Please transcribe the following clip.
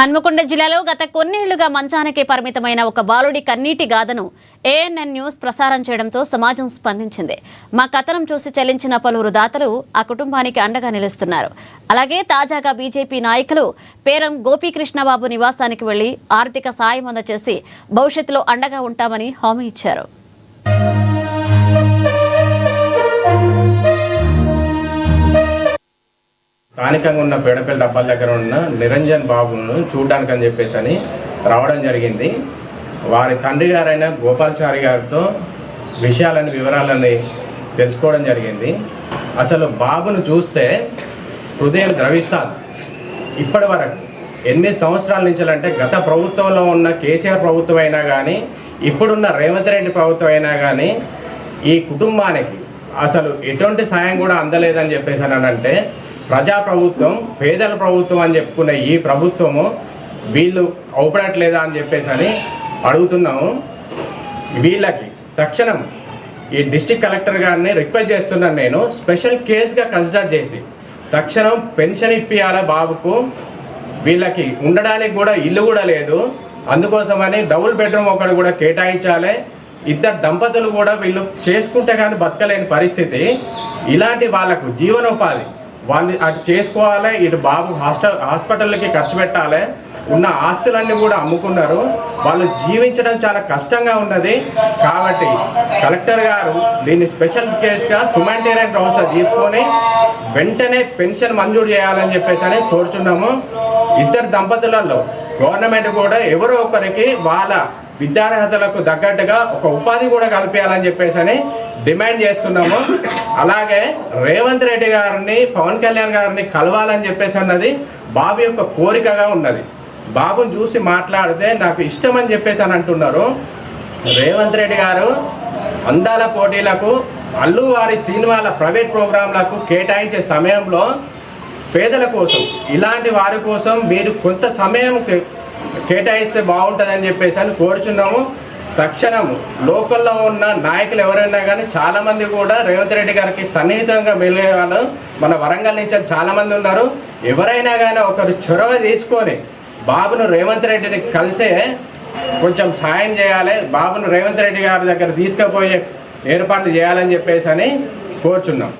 హన్మకొండ జిల్లాలో గత కొన్నేళ్లుగా మంచానికి పరిమితమైన ఒక బాలుడి కన్నీటి గాథను ఏఎన్ఎన్ న్యూస్ ప్రసారం చేయడంతో సమాజం స్పందించింది. మా కథనం చూసి చెల్లించిన పలువురు దాతలు ఆ కుటుంబానికి అండగా నిలుస్తున్నారు. అలాగే తాజాగా బీజేపీ నాయకులు పేరం గోపీకృష్ణబాబు నివాసానికి వెళ్లి ఆర్థిక సాయం అందజేసి భవిష్యత్తులో అండగా ఉంటామని హామీ ఇచ్చారు. స్థానికంగా ఉన్న పేడపల్లి డబ్బాల దగ్గర ఉన్న నిరంజన్ బాబును చూడడానికి అని చెప్పేసి అని రావడం జరిగింది. వారి తండ్రి గారైన గోపాల్చారి గారితో వివరాలని తెలుసుకోవడం జరిగింది. అసలు బాబును చూస్తే హృదయం ద్రవిస్తాను. ఇప్పటి వరకు ఎన్ని సంవత్సరాల నుంచి అంటే గత ప్రభుత్వంలో ఉన్న కేసీఆర్ ప్రభుత్వం అయినా కానీ ఇప్పుడున్న రేవంత్ రెడ్డి ప్రభుత్వం అయినా కానీ ఈ కుటుంబానికి అసలు ఎటువంటి సాయం కూడా అందలేదని చెప్పేసి అంటే ప్రజాప్రభుత్వం, పేదల ప్రభుత్వం అని చెప్పుకునే ఈ ప్రభుత్వము వీళ్ళు అవపడట్లేదా అని చెప్పేసి అని అడుగుతున్నాము. వీళ్ళకి తక్షణం ఈ డిస్ట్రిక్ట్ కలెక్టర్ గారిని రిక్వెస్ట్ చేస్తున్నాను, నేను స్పెషల్ కేసుగా కన్సిడర్ చేసి తక్షణం పెన్షన్ ఇప్పియాలి బాబుకు. వీళ్ళకి ఉండడానికి కూడా ఇల్లు కూడా లేదు, అందుకోసమని డబుల్ బెడ్రూమ్ ఒకటి కూడా కేటాయించాలి. ఇద్దరు దంపతులు కూడా వీళ్ళు చేసుకుంటే కానీ బతకలేని పరిస్థితి. ఇలాంటి వాళ్ళకు జీవనోపాధి వాళ్ళు అటు చేసుకోవాలి, ఇటు బాబు హాస్పిటల్కి ఖర్చు పెట్టాలి. ఉన్న ఆస్తులన్నీ కూడా అమ్ముకున్నారు. వాళ్ళు జీవించడం చాలా కష్టంగా ఉన్నది. కాబట్టి కలెక్టర్ గారు దీన్ని స్పెషల్ కేసుగా హ్యుమానిటేరియన్ గ్రౌండ్స్లో తీసుకొని వెంటనే పెన్షన్ మంజూరు చేయాలని చెప్పేసి అని కోరుచున్నాము. ఇద్దరు దంపతులలో గవర్నమెంట్ కూడా ఎవరో ఒకరికి వాళ్ళ విద్యార్హతలకు తగ్గట్టుగా ఒక ఉపాధి కూడా కల్పించాలని చెప్పేసి అని డిమాండ్ చేస్తున్నాము. అలాగే రేవంత్ రెడ్డి గారిని, పవన్ కళ్యాణ్ గారిని కలవాలని చెప్పేసి అన్నది బాబు యొక్క కోరికగా ఉన్నది. బాబుని చూసి మాట్లాడితే నాకు ఇష్టం అని చెప్పేసి అని అంటున్నారు. రేవంత్ రెడ్డి గారు అందాల పోటీలకు, అల్లువారి సినిమాల ప్రైవేట్ ప్రోగ్రాంలకు కేటాయించే సమయంలో పేదల కోసం, ఇలాంటి వారి కోసం మీరు కొంత సమయం కేటాయిస్తే బాగుంటుందని చెప్పేసి అని కోరుచున్నాము. తక్షణం లోకల్లో ఉన్న నాయకులు ఎవరైనా కానీ చాలామంది కూడా రేవంత్ రెడ్డి గారికి సన్నిహితంగా మెలిగే వాళ్ళు మన వరంగల్ నుంచి చాలామంది ఉన్నారు. ఎవరైనా కానీ ఒకరు చొరవ తీసుకొని బాబును రేవంత్ రెడ్డిని కలిసే కొంచెం సాయం చేయాలి, బాబును రేవంత్ రెడ్డి గారి దగ్గర తీసుకుపోయే ఏర్పాట్లు చేయాలని చెప్పేసి అని కోరుచున్నాం.